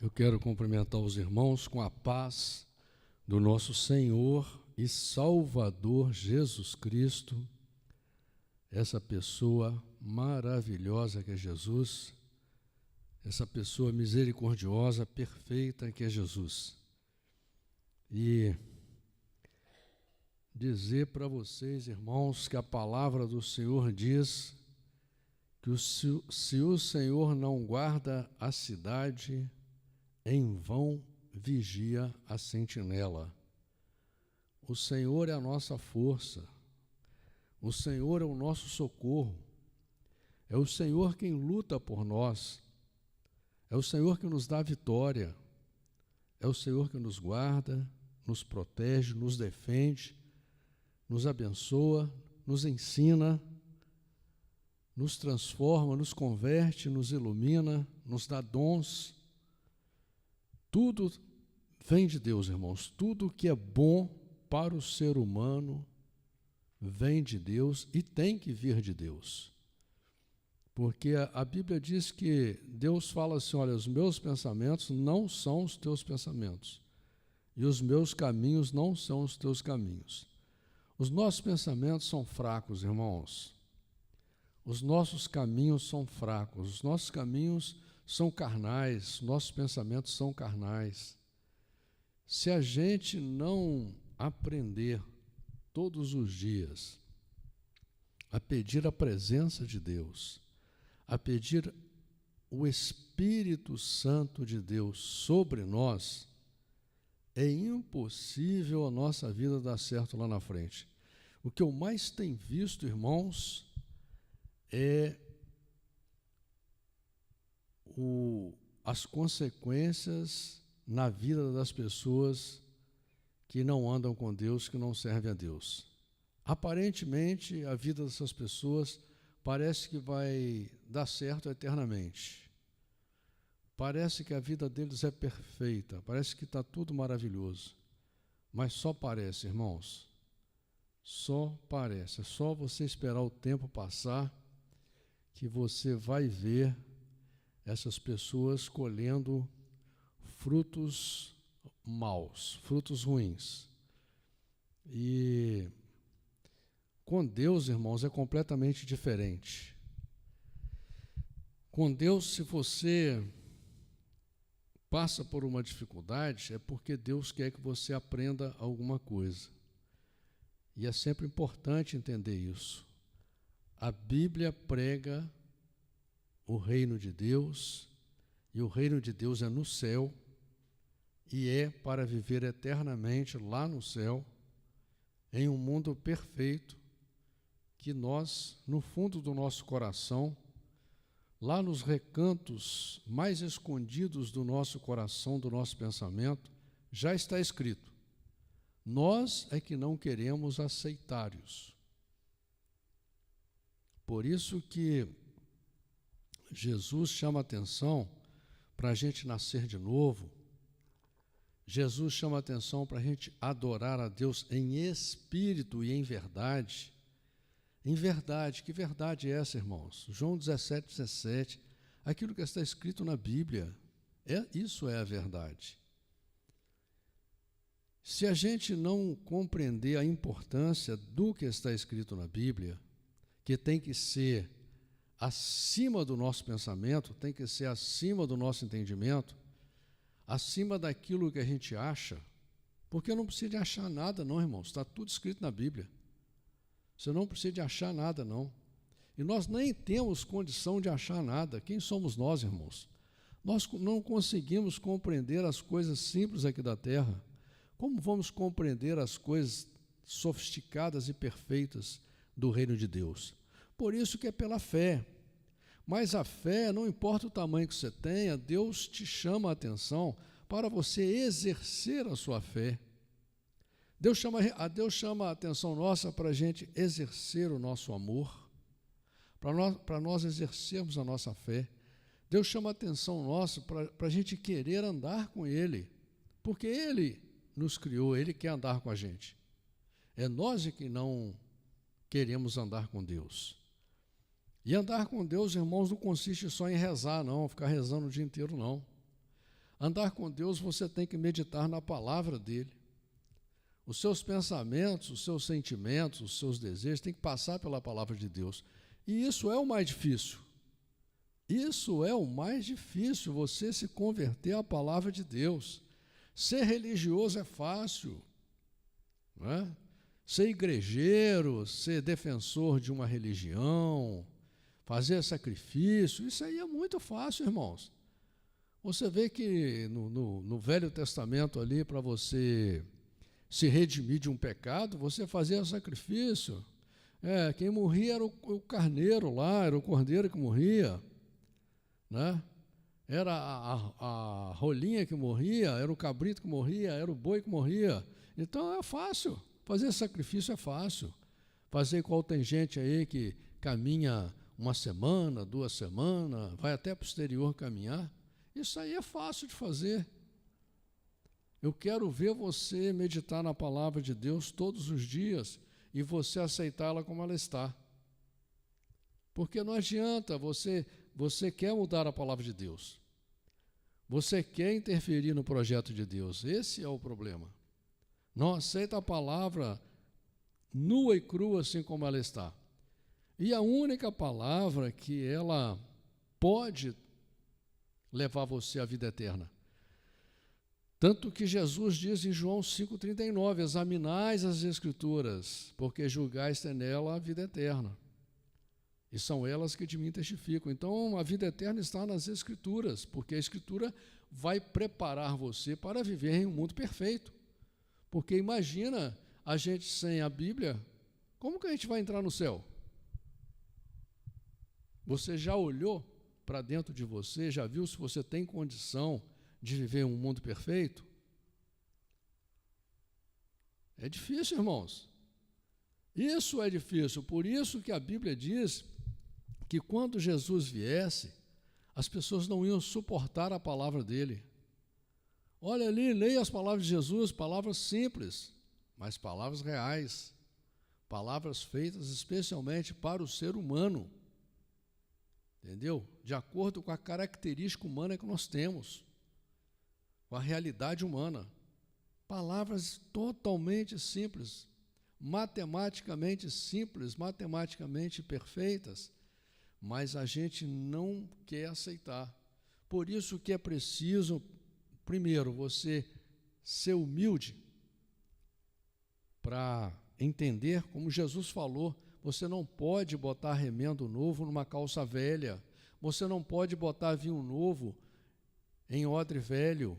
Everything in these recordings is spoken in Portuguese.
Eu quero cumprimentar os irmãos com a paz do nosso Senhor e Salvador Jesus Cristo, essa pessoa maravilhosa que é Jesus, essa pessoa misericordiosa, perfeita que é Jesus. E dizer para vocês, irmãos, que a palavra do Senhor diz que se o Senhor não guarda a cidade, em vão vigia a sentinela. O Senhor é a nossa força, o Senhor é o nosso socorro, é o Senhor quem luta por nós, é o Senhor que nos dá vitória, é o Senhor que nos guarda, nos protege, nos defende, nos abençoa, nos ensina, nos transforma, nos converte, nos ilumina, nos dá dons. Tudo vem de Deus, irmãos. Tudo que é bom para o ser humano vem de Deus e tem que vir de Deus. Porque a Bíblia diz que Deus fala assim, olha, os meus pensamentos não são os teus pensamentos, e os meus caminhos não são os teus caminhos. Os nossos pensamentos são fracos, irmãos. Os nossos caminhos são fracos, os nossos caminhos são carnais, nossos pensamentos são carnais. Se a gente não aprender todos os dias a pedir a presença de Deus, a pedir o Espírito Santo de Deus sobre nós, é impossível a nossa vida dar certo lá na frente. O que eu mais tenho visto, irmãos, é as consequências na vida das pessoas que não andam com Deus, que não servem a Deus. Aparentemente, a vida dessas pessoas parece que vai dar certo eternamente. Parece que a vida deles é perfeita, parece que está tudo maravilhoso. Mas só parece, irmãos. Só parece. É só você esperar o tempo passar que você vai ver essas pessoas colhendo frutos maus, frutos ruins. E com Deus, irmãos, é completamente diferente. Com Deus, se você passa por uma dificuldade, é porque Deus quer que você aprenda alguma coisa. E é sempre importante entender isso. A Bíblia prega o reino de Deus, e o reino de Deus é no céu, e é para viver eternamente lá no céu, em um mundo perfeito, que nós, no fundo do nosso coração, lá nos recantos mais escondidos do nosso coração, do nosso pensamento, já está escrito. Nós é que não queremos aceitar isso. Por isso que Jesus chama a atenção para a gente nascer de novo. Jesus chama a atenção para a gente adorar a Deus em espírito e em verdade. Em verdade, que verdade é essa, irmãos? João 17:17, aquilo que está escrito na Bíblia, isso é a verdade. Se a gente não compreender a importância do que está escrito na Bíblia, que tem que ser acima do nosso pensamento, tem que ser acima do nosso entendimento, acima daquilo que a gente acha, porque não precisa de achar nada não, irmãos, está tudo escrito na Bíblia. Você não precisa de achar nada não. E nós nem temos condição de achar nada. Quem somos nós, irmãos? Nós não conseguimos compreender as coisas simples aqui da terra. Como vamos compreender as coisas sofisticadas e perfeitas do reino de Deus? Por isso que é pela fé. Mas a fé, não importa o tamanho que você tenha, Deus te chama a atenção para você exercer a sua fé. Deus chama a atenção nossa para a gente exercer o nosso amor, para nós exercermos a nossa fé. Deus chama a atenção nossa para a gente querer andar com Ele, porque Ele nos criou, Ele quer andar com a gente. É nós que não queremos andar com Deus. E andar com Deus, irmãos, não consiste só em rezar, não, ficar rezando o dia inteiro, não. Andar com Deus, você tem que meditar na palavra dele. Os seus pensamentos, os seus sentimentos, os seus desejos têm que passar pela palavra de Deus. E isso é o mais difícil. Isso é o mais difícil, você se converter à palavra de Deus. Ser religioso é fácil, não é? Ser igrejeiro, ser defensor de uma religião, fazer sacrifício, isso aí é muito fácil, irmãos. Você vê que no Velho Testamento ali, para você se redimir de um pecado, você fazia sacrifício. Quem morria era o carneiro lá, era o cordeiro que morria, né? Era a rolinha que morria, era o cabrito que morria, era o boi que morria. Então é fácil, fazer sacrifício é fácil. Fazer igual tem gente aí que caminha uma semana, 2 semanas, vai até para o exterior caminhar. Isso aí é fácil de fazer. Eu quero ver você meditar na palavra de Deus todos os dias e você aceitá-la como ela está. Porque não adianta, você quer mudar a palavra de Deus. Você quer interferir no projeto de Deus. Esse é o problema. Não aceita a palavra nua e crua assim como ela está. E a única palavra que ela pode levar você à vida eterna. Tanto que Jesus diz em João 5,39, examinais as Escrituras, porque julgais ter nela a vida eterna. E são elas que de mim testificam. Então, a vida eterna está nas Escrituras, porque a Escritura vai preparar você para viver em um mundo perfeito. Porque imagina a gente sem a Bíblia, como que a gente vai entrar no céu? Você já olhou para dentro de você, já viu se você tem condição de viver em um mundo perfeito? É difícil, irmãos. Isso é difícil, por isso que a Bíblia diz que quando Jesus viesse, as pessoas não iam suportar a palavra dele. Olha ali, leia as palavras de Jesus, palavras simples, mas palavras reais, palavras feitas especialmente para o ser humano, entendeu? De acordo com a característica humana que nós temos, com a realidade humana. Palavras totalmente simples, matematicamente simples, matematicamente perfeitas, mas a gente não quer aceitar. Por isso que é preciso, primeiro, você ser humilde para entender, como Jesus falou, você não pode botar remendo novo numa calça velha, você não pode botar vinho novo em odre velho,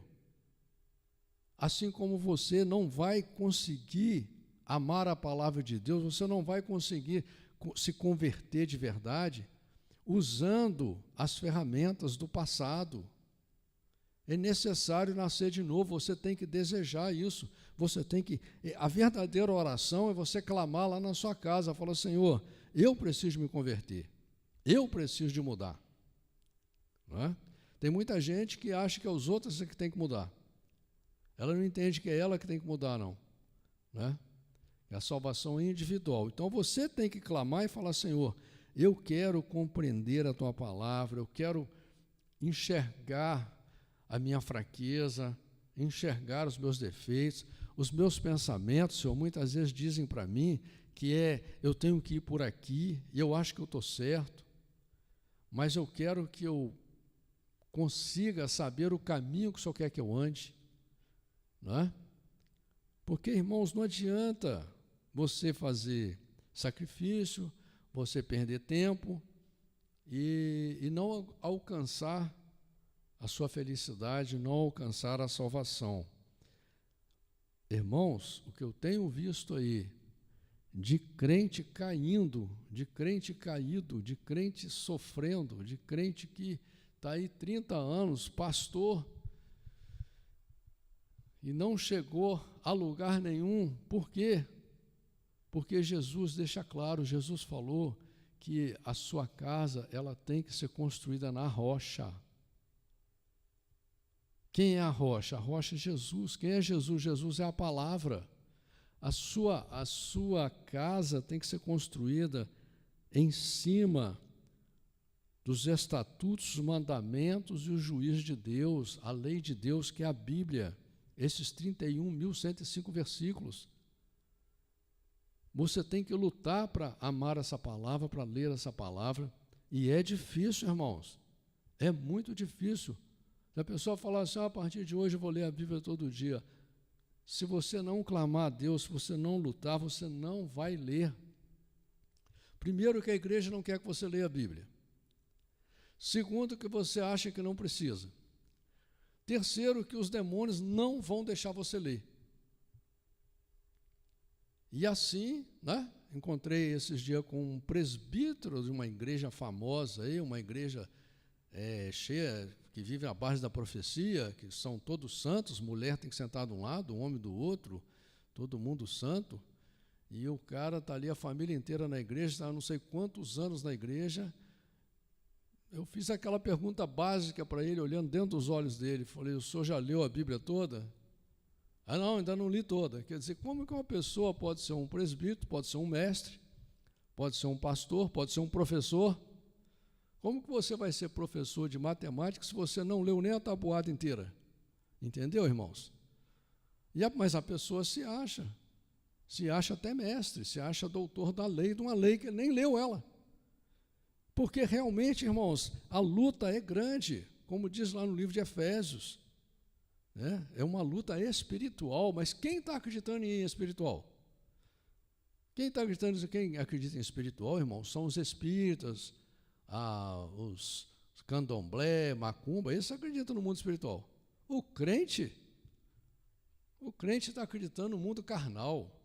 assim como você não vai conseguir amar a palavra de Deus, você não vai conseguir se converter de verdade usando as ferramentas do passado. É necessário nascer de novo, você tem que desejar isso, você tem que... A verdadeira oração é você clamar lá na sua casa, falar, Senhor, eu preciso me converter, eu preciso de mudar. Não é? Tem muita gente que acha que é os outros que tem que mudar. Ela não entende que é ela que tem que mudar, não. Né? É a salvação individual. Então você tem que clamar e falar, Senhor, eu quero compreender a tua palavra, eu quero enxergar a minha fraqueza, enxergar os meus defeitos, os meus pensamentos. Senhor, muitas vezes dizem para mim que eu tenho que ir por aqui, e eu acho que eu estou certo, mas eu quero que eu consiga saber o caminho que o Senhor quer que eu ande. Não é? Porque, irmãos, não adianta você fazer sacrifício, você perder tempo e não alcançar a sua felicidade, não alcançar a salvação. Irmãos, o que eu tenho visto aí de crente caindo, de crente caído, de crente sofrendo, de crente que está aí 30 anos, pastor, e não chegou a lugar nenhum. Por quê? Porque Jesus deixa claro, Jesus falou que a sua casa, ela tem que ser construída na rocha. Quem é a rocha? A rocha é Jesus. Quem é Jesus? Jesus é a palavra. A sua casa tem que ser construída em cima dos estatutos, os mandamentos e o juízo de Deus, a lei de Deus, que é a Bíblia, esses 31.105 versículos. Você tem que lutar para amar essa palavra, para ler essa palavra, e é difícil, irmãos, é muito difícil. Se a pessoa falar assim, a partir de hoje eu vou ler a Bíblia todo dia, se você não clamar a Deus, se você não lutar, você não vai ler. Primeiro, que a igreja não quer que você leia a Bíblia. Segundo, que você acha que não precisa. Terceiro, que os demônios não vão deixar você ler. E assim, né, encontrei esses dias com um presbítero de uma igreja famosa, aí, uma igreja cheia, que vive à base da profecia, que são todos santos, mulher tem que sentar de um lado, homem do outro, todo mundo santo, e o cara está ali, a família inteira na igreja, está há não sei quantos anos na igreja. Eu fiz aquela pergunta básica para ele, olhando dentro dos olhos dele, falei, o senhor já leu a Bíblia toda? Ah, não, ainda não li toda. Quer dizer, como que uma pessoa pode ser um presbítero, pode ser um mestre, pode ser um pastor, pode ser um professor? Como que você vai ser professor de matemática se você não leu nem a tabuada inteira? Entendeu, irmãos? Mas a pessoa se acha até mestre, se acha doutor da lei, de uma lei que nem leu ela. Porque realmente, irmãos, a luta é grande, como diz lá no livro de Efésios. Né? É uma luta espiritual, mas quem está acreditando em espiritual? Quem acredita em espiritual, irmãos, são os espíritas, os candomblé, macumba, esses acreditam no mundo espiritual. O crente está acreditando no mundo carnal,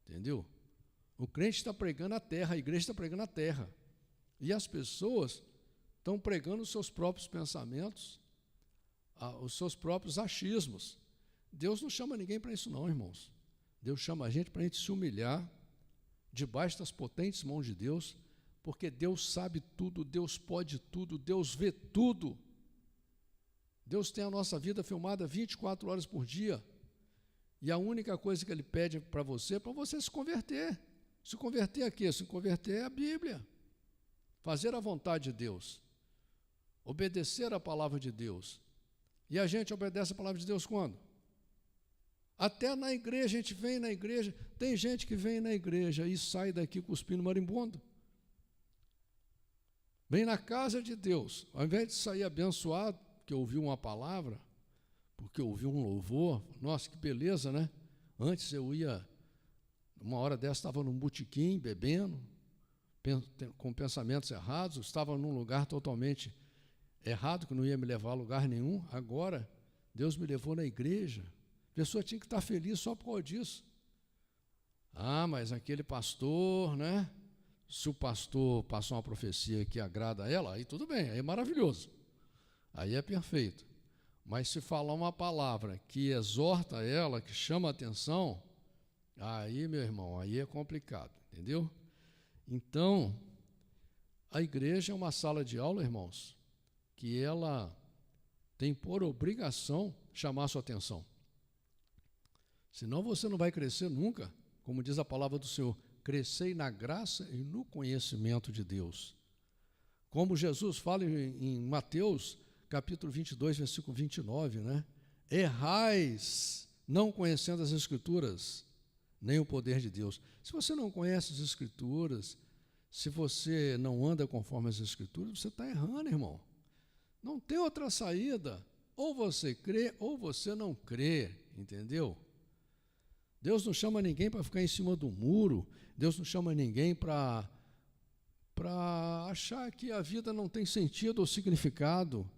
entendeu? O crente está pregando a terra, a igreja está pregando a terra. E as pessoas estão pregando os seus próprios pensamentos, os seus próprios achismos. Deus não chama ninguém para isso não, irmãos. Deus chama a gente para a gente se humilhar debaixo das potentes mãos de Deus, porque Deus sabe tudo, Deus pode tudo, Deus vê tudo. Deus tem a nossa vida filmada 24 horas por dia, e a única coisa que Ele pede para você é para você se converter. Se converter a quê? Se converter à Bíblia. Fazer a vontade de Deus. Obedecer a palavra de Deus. E a gente obedece a palavra de Deus quando? Até na igreja, a gente vem na igreja, tem gente que vem na igreja e sai daqui cuspindo marimbondo. Vem na casa de Deus, ao invés de sair abençoado, porque ouviu uma palavra, porque ouviu um louvor, nossa, que beleza, né? Antes eu ia, uma hora dessa, estava num botequim, bebendo, com pensamentos errados, estava num lugar totalmente errado, que não ia me levar a lugar nenhum. Agora, Deus me levou na igreja. A pessoa tinha que estar feliz só por causa disso. Ah, mas aquele pastor, né? Se o pastor passou uma profecia que agrada a ela, aí tudo bem, aí é maravilhoso. Aí é perfeito. Mas se falar uma palavra que exorta ela, que chama a atenção, aí, meu irmão, aí é complicado, entendeu? Então, a igreja é uma sala de aula, irmãos, que ela tem por obrigação chamar a sua atenção. Senão você não vai crescer nunca, como diz a palavra do Senhor, crescei na graça e no conhecimento de Deus. Como Jesus fala em Mateus, capítulo 22, versículo 29, né? Errais, não conhecendo as Escrituras, nem o poder de Deus. Se você não conhece as Escrituras, se você não anda conforme as Escrituras, você está errando, irmão. Não tem outra saída. Ou você crê, ou você não crê, entendeu? Deus não chama ninguém para ficar em cima do muro, Deus não chama ninguém para achar que a vida não tem sentido ou significado.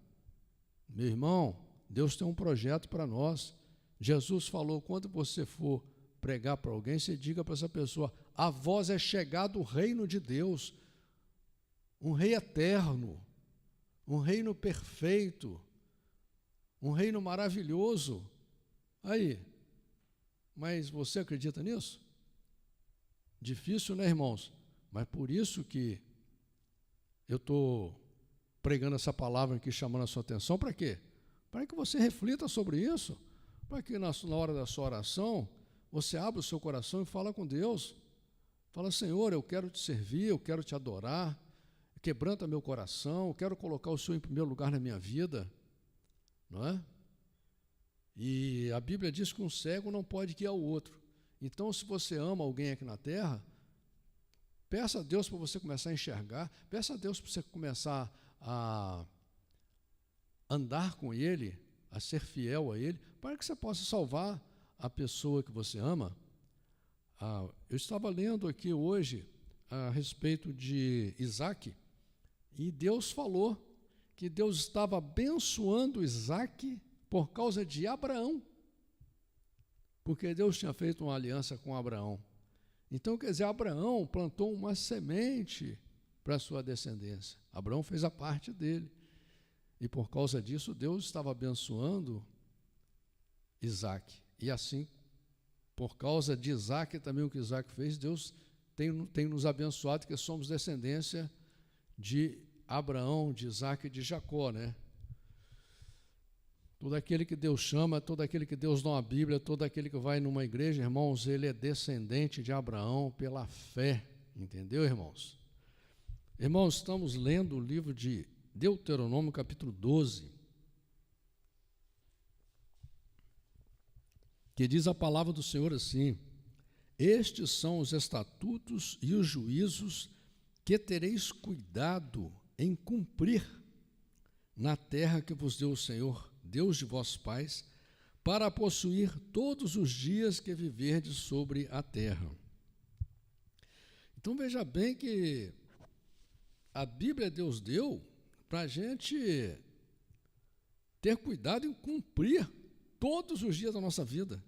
Meu irmão, Deus tem um projeto para nós. Jesus falou, quando você for pregar para alguém, você diga para essa pessoa, a vós é chegado o reino de Deus, um rei eterno, um reino perfeito, um reino maravilhoso. Aí, mas você acredita nisso? Difícil, né, irmãos? Mas por isso que eu estou pregando essa palavra aqui, chamando a sua atenção, para quê? Para que você reflita sobre isso, para que na hora da sua oração, você abra o seu coração e fala com Deus. Fala, Senhor, eu quero te servir, eu quero te adorar, quebranta meu coração, quero colocar o Senhor em primeiro lugar na minha vida, não é? E a Bíblia diz que um cego não pode guiar o outro. Então, se você ama alguém aqui na terra, peça a Deus para você começar a enxergar, peça a Deus para você começar a andar com Ele, a ser fiel a Ele, para que você possa salvar a pessoa que você ama. Eu estava lendo aqui hoje a respeito de Isaac, e Deus falou que Deus estava abençoando Isaac por causa de Abraão, porque Deus tinha feito uma aliança com Abraão. Então, quer dizer, Abraão plantou uma semente para a sua descendência. Abraão fez a parte dele. E por causa disso, Deus estava abençoando Isaac. E assim, por causa de Isaac, também o que Isaac fez, Deus tem nos abençoado, que somos descendência de Abraão, de Isaac e de Jacó, né? Todo aquele que Deus chama, todo aquele que Deus dá uma Bíblia, todo aquele que vai numa igreja, irmãos, ele é descendente de Abraão pela fé, entendeu, irmãos? Irmãos, estamos lendo o livro de Deuteronômio, capítulo 12, que diz a palavra do Senhor assim: estes são os estatutos e os juízos que tereis cuidado em cumprir na terra que vos deu o Senhor, Deus de vossos pais, para possuir todos os dias que viverdes sobre a terra. Então veja bem que a Bíblia Deus deu para a gente ter cuidado em cumprir todos os dias da nossa vida.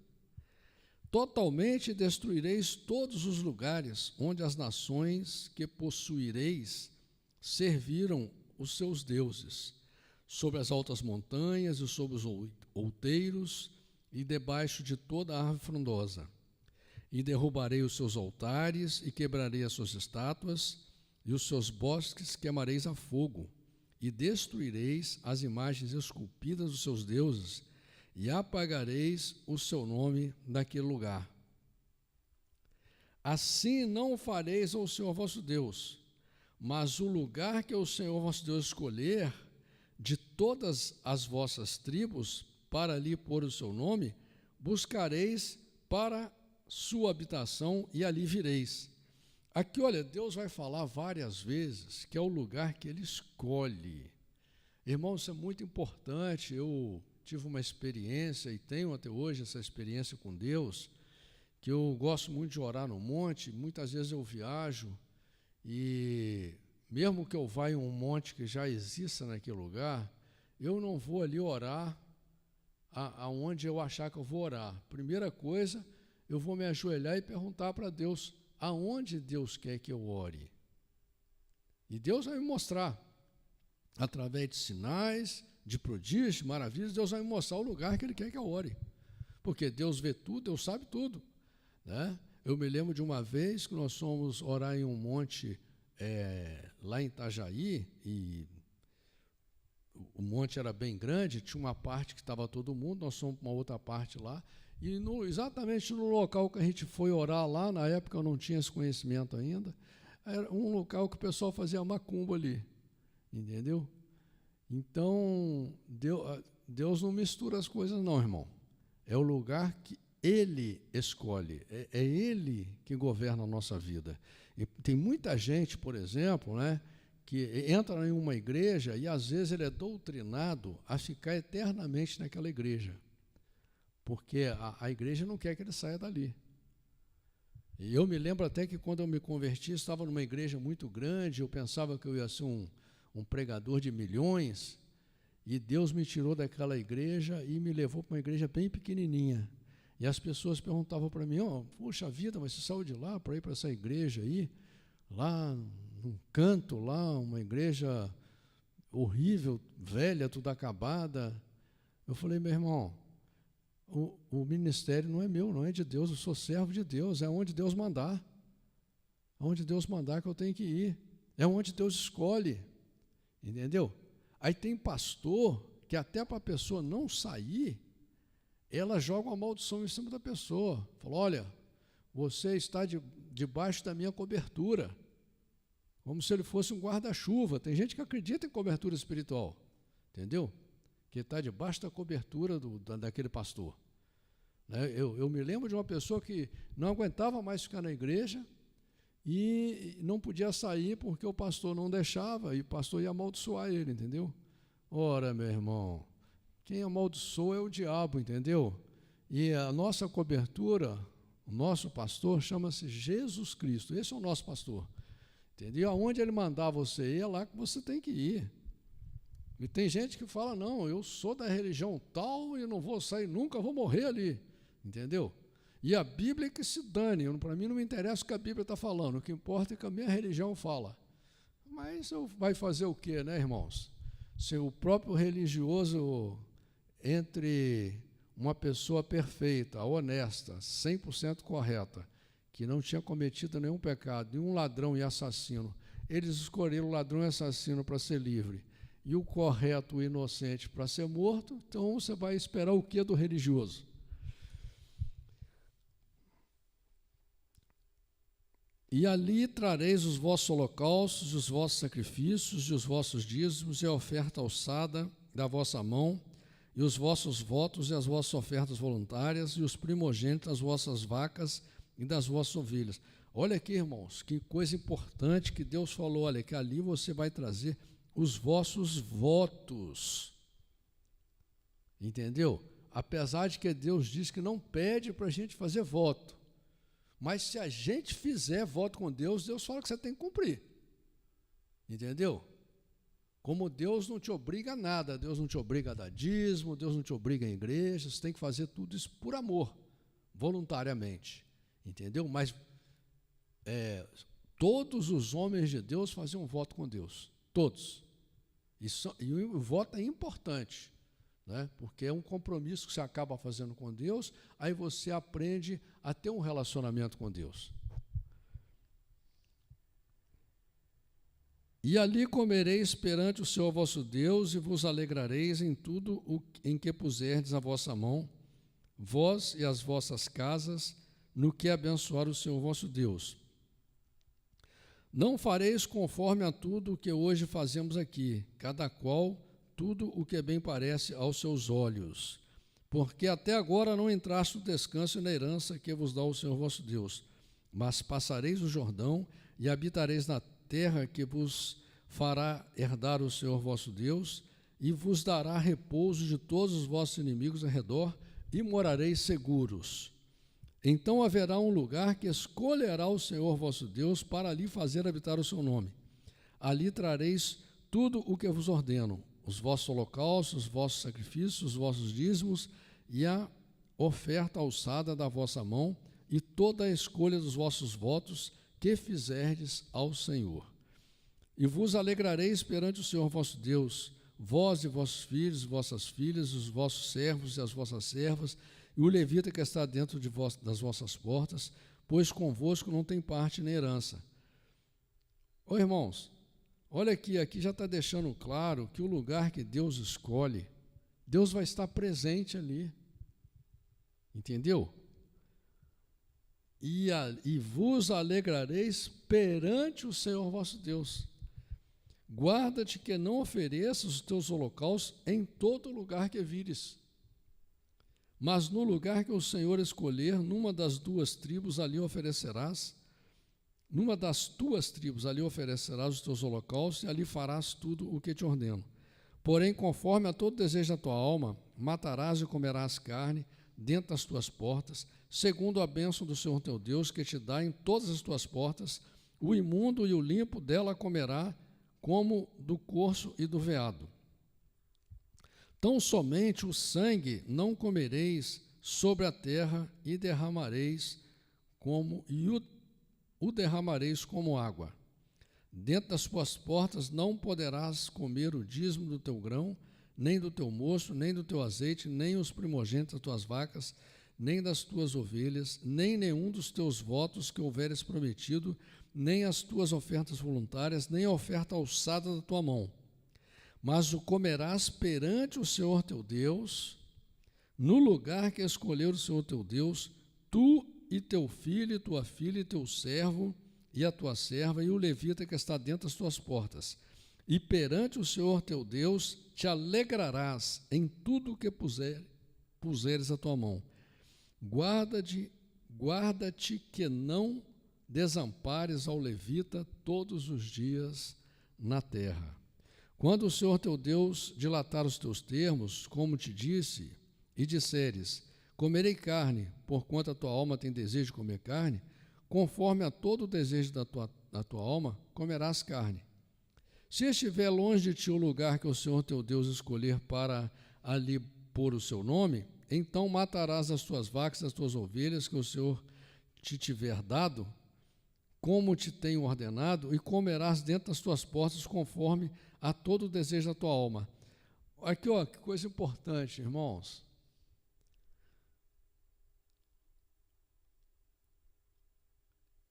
Totalmente destruireis todos os lugares onde as nações que possuireis serviram os seus deuses, sobre as altas montanhas e sobre os outeiros e debaixo de toda a árvore frondosa. E derrubarei os seus altares e quebrarei as suas estátuas, e os seus bosques queimareis a fogo, e destruireis as imagens esculpidas dos seus deuses, e apagareis o seu nome daquele lugar. Assim não fareis ao Senhor vosso Deus, mas o lugar que o Senhor vosso Deus escolher, de todas as vossas tribos, para ali pôr o seu nome, buscareis para sua habitação e ali vireis. Aqui, olha, Deus vai falar várias vezes que é o lugar que Ele escolhe. Irmão, isso é muito importante. Eu tive uma experiência, e tenho até hoje essa experiência com Deus, que eu gosto muito de orar no monte. Muitas vezes eu viajo, e mesmo que eu vá em um monte que já exista naquele lugar, eu não vou ali orar aonde eu achar que eu vou orar. Primeira coisa, eu vou me ajoelhar e perguntar para Deus aonde Deus quer que eu ore. E Deus vai me mostrar, através de sinais, de prodígios, de maravilhas, Deus vai me mostrar o lugar que Ele quer que eu ore. Porque Deus vê tudo, Deus sabe tudo, né? Eu me lembro de uma vez que nós fomos orar em um monte lá em Itajaí, e o monte era bem grande, tinha uma parte que estava todo mundo, nós fomos para uma outra parte lá, e exatamente no local que a gente foi orar lá, na época eu não tinha esse conhecimento ainda, era um local que o pessoal fazia macumba ali, entendeu? Então, Deus não mistura as coisas não, irmão. É o lugar que Ele escolhe, é Ele que governa a nossa vida. E tem muita gente, por exemplo, né, que entra em uma igreja e às vezes ele é doutrinado a ficar eternamente naquela igreja, porque a igreja não quer que ele saia dali. E eu me lembro até que quando eu me converti, estava numa igreja muito grande, eu pensava que eu ia ser um pregador de milhões, e Deus me tirou daquela igreja e me levou para uma igreja bem pequenininha. E as pessoas perguntavam para mim: puxa vida, mas você saiu de lá para ir para essa igreja aí, lá num canto, lá, uma igreja horrível, velha, tudo acabada. Eu falei: meu irmão, o ministério não é meu, não é de Deus, eu sou servo de Deus, é onde Deus mandar. Onde Deus mandar que eu tenho que ir. É onde Deus escolhe, entendeu? Aí tem pastor que até para a pessoa não sair, ela joga uma maldição em cima da pessoa. Fala: olha, você está debaixo da minha cobertura. como se ele fosse um guarda-chuva. Tem gente que acredita em cobertura espiritual, entendeu? Que está debaixo da cobertura daquele pastor. Né? Eu me lembro de uma pessoa que não aguentava mais ficar na igreja e não podia sair porque o pastor não deixava, e o pastor ia amaldiçoar ele, entendeu? Ora, meu irmão, quem amaldiçoa é o diabo, entendeu? E a nossa cobertura, o nosso pastor, chama-se Jesus Cristo. Esse é o nosso pastor. Entendeu? Aonde ele mandar você ir, é lá que você tem que ir. E tem gente que fala, não, eu sou da religião tal e não vou sair nunca, vou morrer ali. Entendeu? E a Bíblia é que se dane. Para mim não me interessa o que a Bíblia está falando. O que importa é que a minha religião fala. Mas vai fazer o quê, né, irmãos? Se o próprio religioso, entre uma pessoa perfeita, honesta, 100% correta, que não tinha cometido nenhum pecado, nenhum ladrão e assassino, eles escolheram o ladrão e assassino para ser livre, e o correto, o inocente, para ser morto, então você vai esperar o que do religioso? E ali trareis os vossos holocaustos, os vossos sacrifícios, e os vossos dízimos, e a oferta alçada da vossa mão, e os vossos votos, e as vossas ofertas voluntárias, e os primogênitos das vossas vacas e das vossas ovelhas. Olha aqui, irmãos, que coisa importante que Deus falou, olha, que ali você vai trazer os vossos votos. Entendeu? Apesar de que Deus diz que não pede para a gente fazer voto, mas se a gente fizer voto com Deus, Deus fala que você tem que cumprir. Entendeu? Como Deus não te obriga a nada, Deus não te obriga a dar dízimo, Deus não te obriga a igreja, você tem que fazer tudo isso por amor, voluntariamente. Entendeu? Mas todos os homens de Deus faziam um voto com Deus. Todos. E o voto é importante, né? Porque é um compromisso que você acaba fazendo com Deus, aí você aprende a ter um relacionamento com Deus. E ali comereis perante o Senhor vosso Deus, e vos alegrareis em tudo em que puserdes a vossa mão, vós e as vossas casas, no que abençoar o Senhor vosso Deus. Não fareis conforme a tudo o que hoje fazemos aqui, cada qual tudo o que bem parece aos seus olhos, porque até agora não entraste no descanso e na herança que vos dá o Senhor vosso Deus, mas passareis o Jordão e habitareis na terra que vos fará herdar o Senhor vosso Deus, e vos dará repouso de todos os vossos inimigos ao redor, e morareis seguros. Então haverá um lugar que escolherá o Senhor vosso Deus para ali fazer habitar o seu nome. Ali trareis tudo o que vos ordeno, os vossos holocaustos, os vossos sacrifícios, os vossos dízimos, e a oferta alçada da vossa mão, e toda a escolha dos vossos votos que fizerdes ao Senhor. E vos alegrareis perante o Senhor vosso Deus, vós e vossos filhos, vossas filhas, os vossos servos e as vossas servas, e o levita que está dentro das vossas portas, pois convosco não tem parte nem herança. Ô irmãos, olha aqui já está deixando claro que o lugar que Deus escolhe, Deus vai estar presente ali. Entendeu? E vos alegrareis perante o Senhor vosso Deus. Guarda-te que não ofereças os teus holocaustos em todo lugar que vires, mas no lugar que o Senhor escolher, numa das tuas tribos ali oferecerás os teus holocaustos, e ali farás tudo o que te ordeno. Porém, conforme a todo desejo da tua alma, matarás e comerás carne dentro das tuas portas, segundo a bênção do Senhor teu Deus, que te dá em todas as tuas portas. O imundo e o limpo dela comerá, como do corso e do veado. Tão somente o sangue não comereis sobre a terra, e derramareis o derramareis como água. Dentro das tuas portas não poderás comer o dízimo do teu grão, nem do teu mosto, nem do teu azeite, nem os primogênitos das tuas vacas, nem das tuas ovelhas, nem nenhum dos teus votos que houveres prometido, nem as tuas ofertas voluntárias, nem a oferta alçada da tua mão. Mas o comerás perante o Senhor teu Deus, no lugar que escolheu o Senhor teu Deus, tu e teu filho, e tua filha, e teu servo, e a tua serva e o levita que está dentro das tuas portas. E perante o Senhor teu Deus te alegrarás em tudo o que puseres a tua mão. Guarda-te que não desampares ao levita todos os dias na terra. Quando o Senhor teu Deus dilatar os teus termos, como te disse, e disseres, comerei carne, porquanto a tua alma tem desejo de comer carne, conforme a todo o desejo da tua alma, comerás carne. Se estiver longe de ti o lugar que o Senhor teu Deus escolher para ali pôr o seu nome, então matarás as tuas vacas, as tuas ovelhas que o Senhor te tiver dado, como te tenho ordenado, e comerás dentro das tuas portas, conforme a todo o desejo da tua alma. Aqui, ó, que coisa importante, irmãos.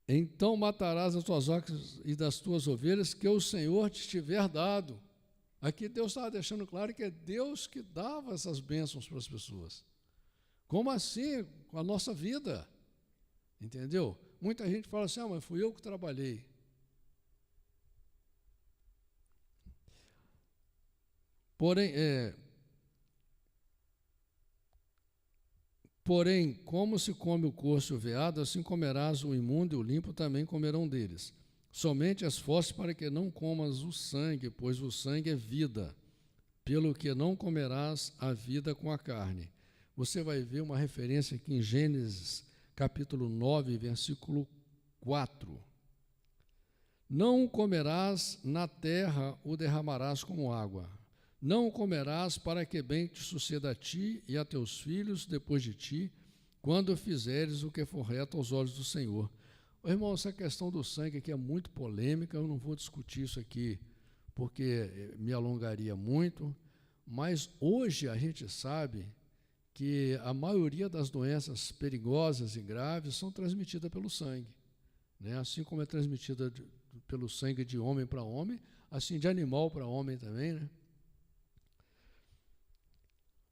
Então matarás as tuas vacas e das tuas ovelhas que o Senhor te tiver dado. Aqui Deus estava deixando claro que é Deus que dava essas bênçãos para as pessoas. Como assim? Com a nossa vida. Entendeu? Muita gente fala assim, mas fui eu que trabalhei. Porém, como se come o corso e o veado, assim comerás o imundo e o limpo também comerão deles. Somente esforce para que não comas o sangue, pois o sangue é vida, pelo que não comerás a vida com a carne. Você vai ver uma referência aqui em Gênesis, capítulo 9, versículo 4. Não o comerás na terra, o derramarás como água. Não o comerás para que bem te suceda a ti e a teus filhos depois de ti, quando fizeres o que for reto aos olhos do Senhor. Irmão, essa questão do sangue aqui é muito polêmica, eu não vou discutir isso aqui porque me alongaria muito, mas hoje a gente sabe que a maioria das doenças perigosas e graves são transmitidas pelo sangue, né? Assim como é transmitida pelo sangue de homem para homem, assim de animal para homem também, né?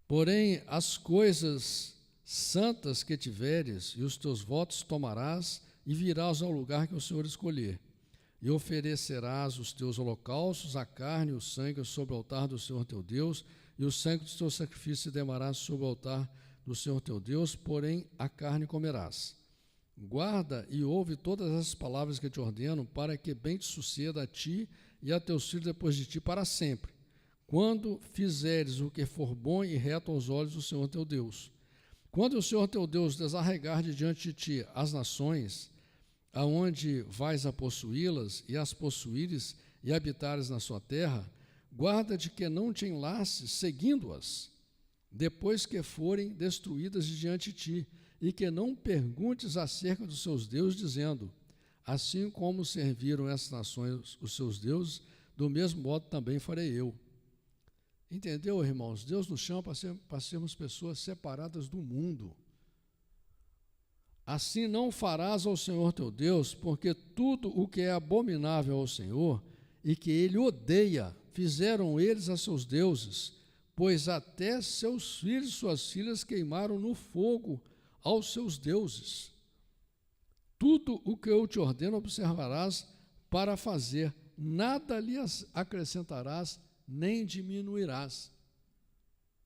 Porém, as coisas santas que tiveres e os teus votos tomarás e virás ao lugar que o Senhor escolher. E oferecerás os teus holocaustos, a carne e o sangue sobre o altar do Senhor teu Deus, e o sangue dos teus sacrifícios derramarás sobre o altar do Senhor teu Deus, porém a carne comerás. Guarda e ouve todas as palavras que te ordeno, para que bem te suceda a ti e a teus filhos depois de ti para sempre. Quando fizeres o que for bom e reto aos olhos do Senhor teu Deus. Quando o Senhor teu Deus desarregar de diante de ti as nações, aonde vais a possuí-las, e as possuíres, e habitares na sua terra, guarda de que não te enlaces seguindo-as, depois que forem destruídas de diante de ti, e que não perguntes acerca dos seus deuses, dizendo, assim como serviram essas nações os seus deuses, do mesmo modo também farei eu. Entendeu, irmãos? Deus nos chama para sermos pessoas separadas do mundo. Assim não farás ao Senhor teu Deus, porque tudo o que é abominável ao Senhor e que ele odeia, fizeram eles a seus deuses, pois até seus filhos e suas filhas queimaram no fogo aos seus deuses. Tudo o que eu te ordeno observarás para fazer, nada lhe acrescentarás, nem diminuirás.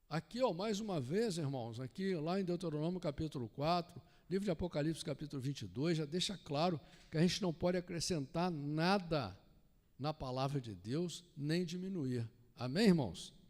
Aqui, ó, mais uma vez, irmãos, aqui lá em Deuteronômio capítulo 4, livro de Apocalipse capítulo 22, já deixa claro que a gente não pode acrescentar nada na palavra de Deus, nem diminuir. Amém, irmãos?